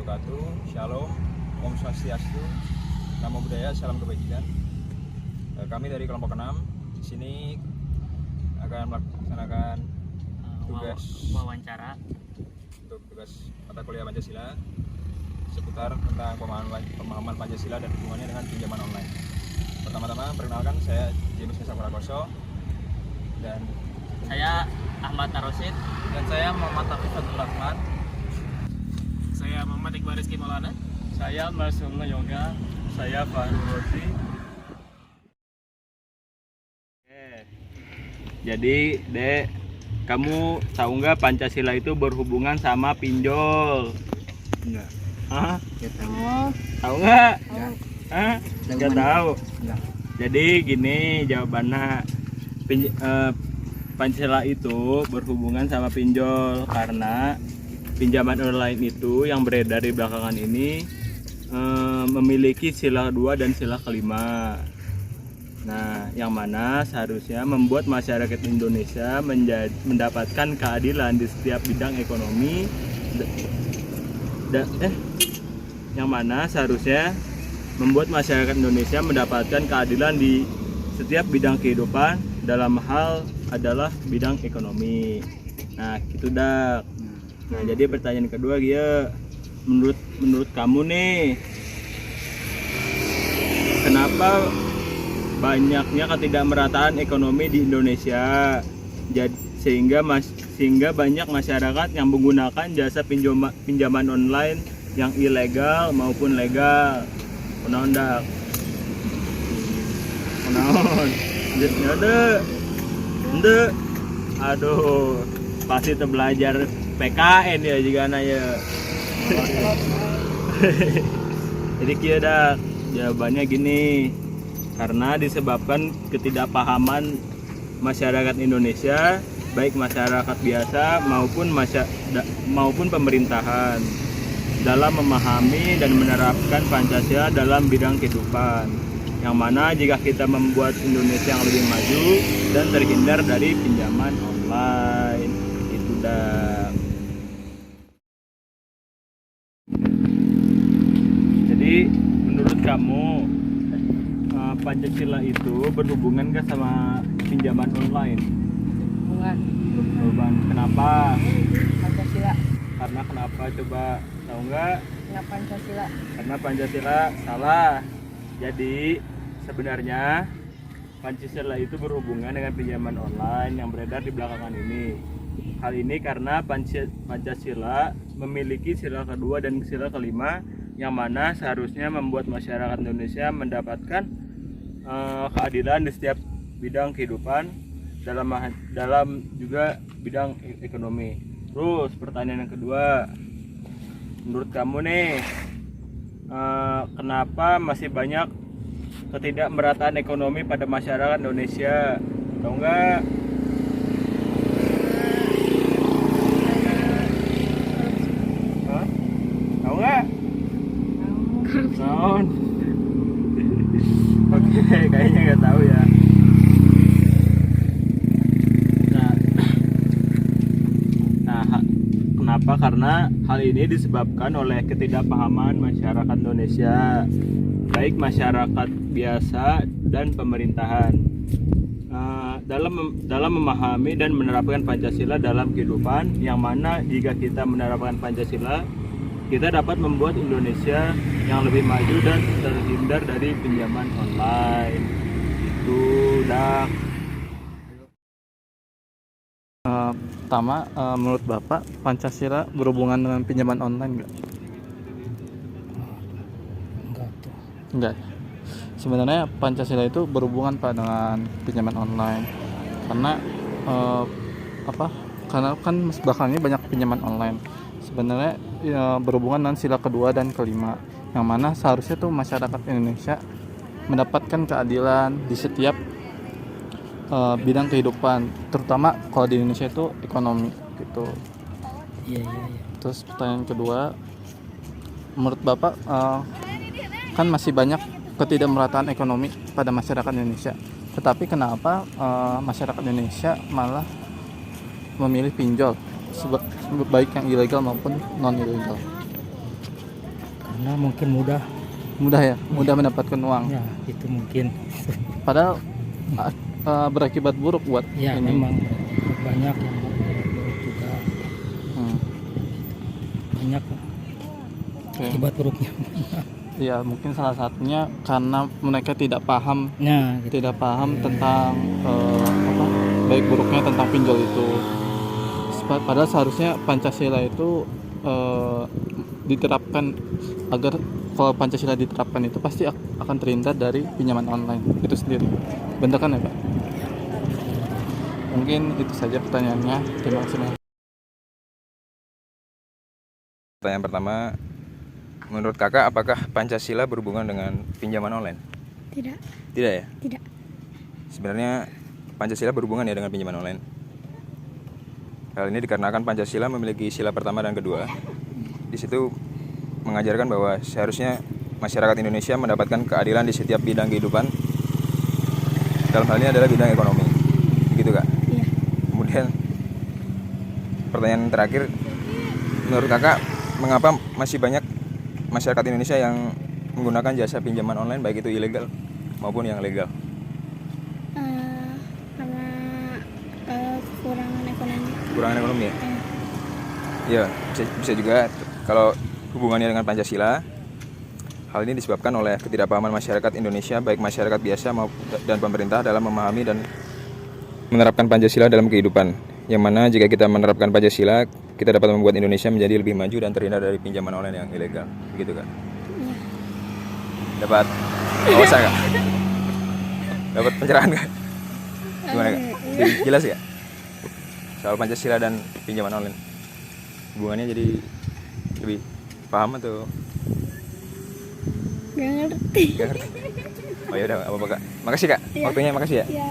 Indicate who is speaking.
Speaker 1: wabarakatuh. Shalom, Om Swastiastu, Namo Buddhaya, salam kebajikan. Kami dari kelompok 6 di sini akan melaksanakan tugas
Speaker 2: wawancara
Speaker 1: untuk tugas mata kuliah Pancasila seputar tentang pemahaman Pancasila dan hubungannya dengan pinjaman online. Pertama-tama perkenalkan, saya James Saprakoso dan
Speaker 2: saya Ahmad Tarosid
Speaker 3: dan saya Muhammad Taufik Abdul Rahman.
Speaker 4: Saya Muhammad Iqbal Rizky Maulana.
Speaker 3: Saya Marsulno Yoga. Saya Fahru Rozi.
Speaker 5: Jadi, Dek, kamu tahu nggak Pancasila itu berhubungan sama pinjol?
Speaker 3: Enggak.
Speaker 5: Hah?
Speaker 3: Ya, tahu.
Speaker 5: Tahu nggak?
Speaker 3: Enggak.
Speaker 5: Hah? Nggak tahu.
Speaker 3: Enggak.
Speaker 5: Jadi gini jawabannya, Pancasila itu berhubungan sama pinjol karena pinjaman online itu yang beredar di belakangan ini memiliki sila kedua dan sila kelima. Nah, yang mana seharusnya membuat masyarakat Indonesia mendapatkan keadilan di setiap bidang ekonomi, yang mana seharusnya membuat masyarakat Indonesia mendapatkan keadilan di setiap bidang kehidupan, dalam hal adalah bidang ekonomi. Nah, gitu dak. Nah, jadi pertanyaan kedua dia, menurut kamu nih, kenapa banyaknya ketidakmerataan ekonomi di Indonesia, sehingga banyak masyarakat yang menggunakan jasa pinjaman online yang ilegal maupun legal? Undang-undang. Ende. Aduh, pasti belajar PKN ya juga nanya. Jadi kira jawabannya gini. Karena disebabkan ketidakpahaman masyarakat Indonesia, baik masyarakat biasa maupun pemerintahan, dalam memahami dan menerapkan Pancasila dalam bidang kehidupan, yang mana jika kita membuat Indonesia yang lebih maju dan terhindar dari pinjaman online. Itu dah. Jadi menurut kamu Pancasila itu berhubungan gak sama pinjaman online? Hubungan. Kenapa?
Speaker 6: Pancasila.
Speaker 5: Karena kenapa, coba tahu nggak?
Speaker 6: Karena Pancasila.
Speaker 5: Karena Pancasila salah. Jadi sebenarnya Pancasila itu berhubungan dengan pinjaman online yang beredar di belakangan ini. Hal ini karena Pancasila memiliki sila kedua dan sila kelima, yang mana seharusnya membuat masyarakat Indonesia mendapatkan keadilan di setiap bidang kehidupan, dalam juga bidang ekonomi. Terus pertanyaan yang kedua, menurut kamu nih, kenapa masih banyak ketidakmerataan ekonomi pada masyarakat Indonesia? Tahu nggak? Tahu nggak? Tahu. Oke, kayaknya nggak tahu ya. Kenapa? Karena hal ini disebabkan oleh ketidakpahaman masyarakat Indonesia, baik masyarakat biasa dan pemerintahan, dalam memahami dan menerapkan Pancasila dalam kehidupan, yang mana jika kita menerapkan Pancasila, kita dapat membuat Indonesia yang lebih maju dan terhindar dari pinjaman online. Itu dah.
Speaker 3: Pertama, menurut Bapak, Pancasila berhubungan dengan pinjaman online nggak? Enggak. Sebenarnya Pancasila itu berhubungan dengan pinjaman online. Karena Karena kan belakangan ini banyak pinjaman online. Sebenarnya berhubungan dengan sila kedua dan kelima, yang mana seharusnya tuh masyarakat Indonesia mendapatkan keadilan di setiap bidang kehidupan, terutama kalau di Indonesia itu ekonomi gitu.
Speaker 2: Iya.
Speaker 3: Terus pertanyaan kedua, menurut Bapak kan masih banyak ketidakmerataan ekonomi pada masyarakat Indonesia, tetapi kenapa masyarakat Indonesia malah memilih pinjol, baik yang ilegal maupun non ilegal?
Speaker 2: Karena mungkin mudah.
Speaker 3: Mudah ya, mudah mendapatkan uang.
Speaker 2: Ya, itu mungkin.
Speaker 3: Padahal berakibat buruk buat
Speaker 2: Ya,
Speaker 3: ini.
Speaker 2: memang banyak yang buruk juga.
Speaker 3: Hmm,
Speaker 2: Banyak
Speaker 3: oke.
Speaker 2: akibat buruknya.
Speaker 3: Ya, mungkin salah satunya karena mereka tidak paham
Speaker 2: Nah, gitu.
Speaker 3: tentang baik buruknya tentang pinjol itu. Padahal seharusnya Pancasila itu diterapkan, agar kalau Pancasila diterapkan itu pasti akan terhindar dari pinjaman online itu sendiri. Benar kan ya Pak? Mungkin itu saja pertanyaannya. Terima kasih Mas.
Speaker 1: Pertanyaan pertama, menurut kakak apakah Pancasila berhubungan dengan pinjaman online?
Speaker 7: Tidak,
Speaker 1: Tidak ya?
Speaker 7: tidak.
Speaker 1: Sebenarnya Pancasila berhubungan ya dengan pinjaman online. Hal ini dikarenakan Pancasila memiliki sila pertama dan kedua. Di situ mengajarkan bahwa seharusnya masyarakat Indonesia mendapatkan keadilan di setiap bidang kehidupan. Dalam hal ini adalah bidang ekonomi. Begitu Kak?
Speaker 7: Iya.
Speaker 1: Kemudian pertanyaan terakhir, menurut kakak mengapa masih banyak masyarakat Indonesia yang menggunakan jasa pinjaman online baik itu ilegal maupun yang legal?
Speaker 7: Karena kekurangan ekonomi.
Speaker 1: Kekurangan ekonomi ya? Ya, bisa juga kalau hubungannya dengan Pancasila. Hal ini disebabkan oleh ketidakpahaman masyarakat Indonesia, baik masyarakat biasa dan pemerintah dalam memahami dan menerapkan Pancasila dalam kehidupan. Yang mana jika kita menerapkan Pancasila, kita dapat membuat Indonesia menjadi lebih maju dan terhindar dari pinjaman online yang ilegal. Begitu kan? Dapat wawasan Kak? Dapat pencerahan Kak? Gimana Kak? Jadi jelas ya? Soal Pancasila dan pinjaman online. Hubungannya jadi lebih paham atau
Speaker 7: Gak ngerti.
Speaker 1: gak ngerti? Oh ya udah, apa-apa Kak. Makasih Kak, waktunya makasih ya.
Speaker 7: Ya.